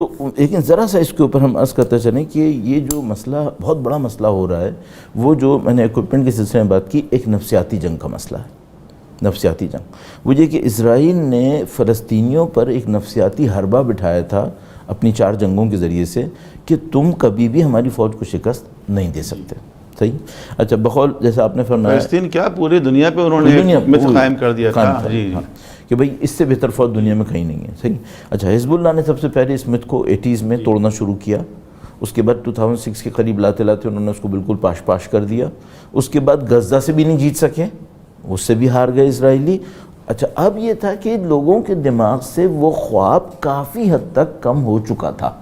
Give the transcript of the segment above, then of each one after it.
تو لیکن ذرا سا اس کے اوپر ہم عرض کرتے چلیں کہ یہ جو مسئلہ بہت بڑا مسئلہ ہو رہا ہے، وہ جو میں نے ایکوپمنٹ کے سلسلے میں بات کی، ایک نفسیاتی جنگ کا مسئلہ ہے۔ نفسیاتی جنگ وہ یہ کہ اسرائیل نے فلسطینیوں پر ایک نفسیاتی حربہ بٹھایا تھا اپنی 4 جنگوں کے ذریعے سے کہ تم کبھی بھی ہماری فوج کو شکست نہیں دے سکتے۔ صحیح؟ اچھا، بقول جیسا آپ نے فرمایا فلسطین کیا پوری دنیا پہ انہوں نے مثل قائم کر دیا تھا کہ بھئی اس سے بہتر فوج دنیا میں کہیں نہیں ہے۔ صحیح؟ اچھا، حزب اللہ نے سب سے پہلے اس مت کو 80s میں توڑنا شروع کیا، اس کے بعد 2006 کے قریب لاتے لاتے انہوں نے اس کو بالکل پاش کر دیا، اس کے بعد غزہ سے بھی نہیں جیت سکے، اس سے بھی ہار گئے اسرائیلی۔ اچھا، اب یہ تھا کہ لوگوں کے دماغ سے وہ خواب کافی حد تک کم ہو چکا تھا،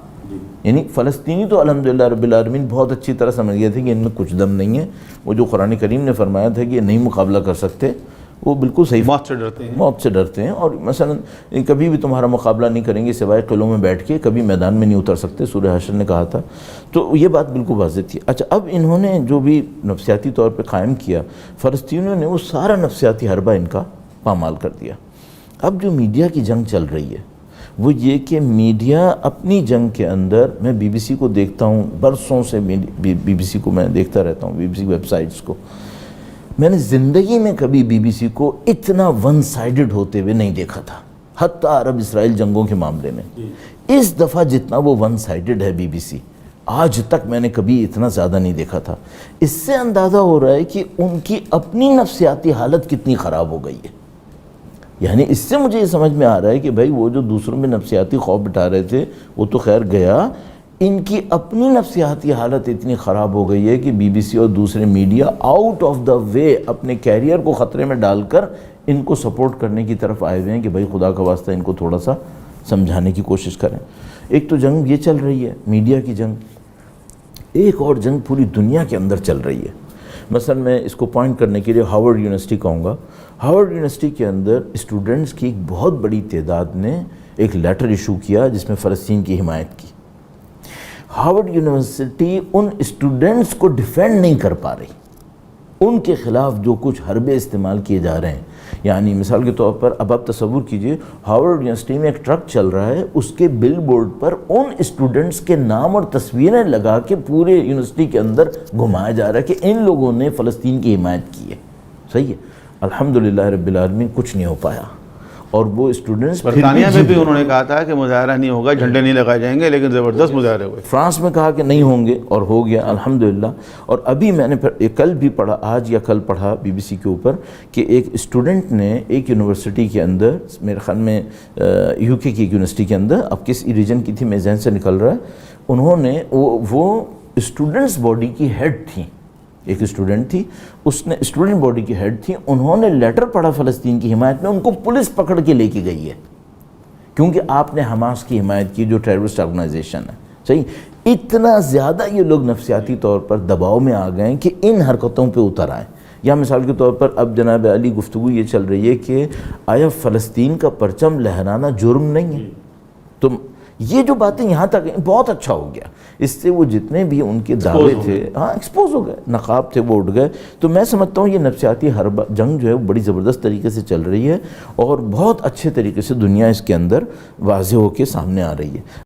یعنی فلسطینی تو الحمدللہ رب العالمین بہت اچھی طرح سمجھ گئے تھے کہ ان میں کچھ دم نہیں ہے، وہ جو قرآن کریم نے فرمایا تھا کہ یہ نہیں مقابلہ کر سکتے، وہ بالکل صحیح، موت سے ڈرتے ہیں، اور مثلا کبھی بھی تمہارا مقابلہ نہیں کریں گے سوائے قلعوں میں بیٹھ کے، کبھی میدان میں نہیں اتر سکتے، سورہ حشر نے کہا تھا، تو یہ بات بالکل واضح تھی۔ اچھا، اب انہوں نے جو بھی نفسیاتی طور پہ قائم کیا، فلسطینیوں نے وہ سارا نفسیاتی حربہ ان کا پامال کر دیا۔ اب جو میڈیا کی جنگ چل رہی ہے وہ یہ کہ میڈیا اپنی جنگ کے اندر، میں بی بی سی کو دیکھتا ہوں، برسوں سے بی بی سی کو میں دیکھتا رہتا ہوں، B B C websites کو، میں نے زندگی میں کبھی بی بی سی کو اتنا ون سائیڈڈ ہوتے ہوئے نہیں دیکھا تھا، حتیٰ عرب اسرائیل جنگوں کے معاملے میں۔ اس دفعہ جتنا وہ ون سائیڈڈ ہے بی بی سی، آج تک میں نے کبھی اتنا زیادہ نہیں دیکھا تھا۔ اس سے اندازہ ہو رہا ہے کہ ان کی اپنی نفسیاتی حالت کتنی خراب ہو گئی ہے۔ یعنی اس سے مجھے یہ سمجھ میں آ رہا ہے کہ بھائی وہ جو دوسروں میں نفسیاتی خوف بٹھا رہے تھے وہ تو خیر گیا، ان کی اپنی نفسیاتی حالت اتنی خراب ہو گئی ہے کہ بی بی سی اور دوسرے میڈیا آؤٹ آف دا وے اپنے کیریئر کو خطرے میں ڈال کر ان کو سپورٹ کرنے کی طرف آئے ہوئے ہیں کہ بھائی خدا کا واسطہ ان کو تھوڑا سا سمجھانے کی کوشش کریں۔ ایک تو جنگ یہ چل رہی ہے میڈیا کی جنگ، ایک اور جنگ پوری دنیا کے اندر چل رہی ہے۔ مثلا میں اس کو پوائنٹ کرنے کے لیے ہارورڈ یونیورسٹی کہوں گا، ہارورڈ یونیورسٹی کے اندر اسٹوڈنٹس کی ایک بہت بڑی تعداد نے ایک لیٹر ایشو کیا جس میں فلسطین کی حمایت کی۔ ہارورڈ یونیورسٹی ان اسٹوڈنٹس کو ڈیفینڈ نہیں کر پا رہی، ان کے خلاف جو کچھ حربے استعمال کیے جا رہے ہیں، یعنی مثال کے طور پر اب آپ تصور کیجئے ہارورڈ یونیورسٹی میں ایک ٹرک چل رہا ہے، اس کے بل بورڈ پر ان اسٹوڈنٹس کے نام اور تصویریں لگا کے پورے یونیورسٹی کے اندر گھمایا جا رہا ہے کہ ان لوگوں نے فلسطین کی حمایت کی ہے۔ صحیح ہے، الحمدللہ رب العالمین کچھ نہیں ہو پایا، اور وہ اسٹوڈنٹس برطانیہ میں بھی انہوں نے کہا تھا کہ مظاہرہ نہیں ہوگا، جھنڈے نہیں لگائے جائیں گے، لیکن زبردست مظاہرے ہوئے۔ فرانس میں کہا کہ نہیں ہوں گے اور ہو گیا الحمدللہ۔ اور ابھی میں نے کل بھی پڑھا، آج یا کل پڑھا بی بی سی کے اوپر کہ ایک اسٹوڈنٹ نے ایک یونیورسٹی کے اندر، میرے خیال میں یو کے کی ایک یونیورسٹی کے اندر، اب کس ریجن کی تھی میں ذہن سے نکل رہا ہے، انہوں نے وہ اسٹوڈنٹس باڈی کی ہیڈ تھیں، ایک اسٹوڈنٹ تھی، اس نے اسٹوڈنٹ باڈی کی ہیڈ تھی، انہوں نے لیٹر پڑھا فلسطین کی حمایت میں، ان کو پولیس پکڑ کے لے کے گئی ہے کیونکہ آپ نے حماس کی حمایت کی جو ٹیررسٹ آرگنائزیشن ہے۔ صحیح، اتنا زیادہ یہ لوگ نفسیاتی طور پر دباؤ میں آ گئے کہ ان حرکتوں پہ اتر آئیں۔ یا مثال کے طور پر اب جناب علی گفتگو یہ چل رہی ہے کہ آیا فلسطین کا پرچم لہرانا جرم نہیں ہے؟ تو یہ جو باتیں یہاں تک ہیں بہت اچھا ہو گیا، اس سے وہ جتنے بھی ان کے دعوے تھے ایکسپوز ہو گئے، نقاب تھے وہ اٹھ گئے۔ تو میں سمجھتا ہوں یہ نفسیاتی حربہ جنگ جو ہے وہ بڑی زبردست طریقے سے چل رہی ہے اور بہت اچھے طریقے سے دنیا اس کے اندر واضح ہو کے سامنے آ رہی ہے۔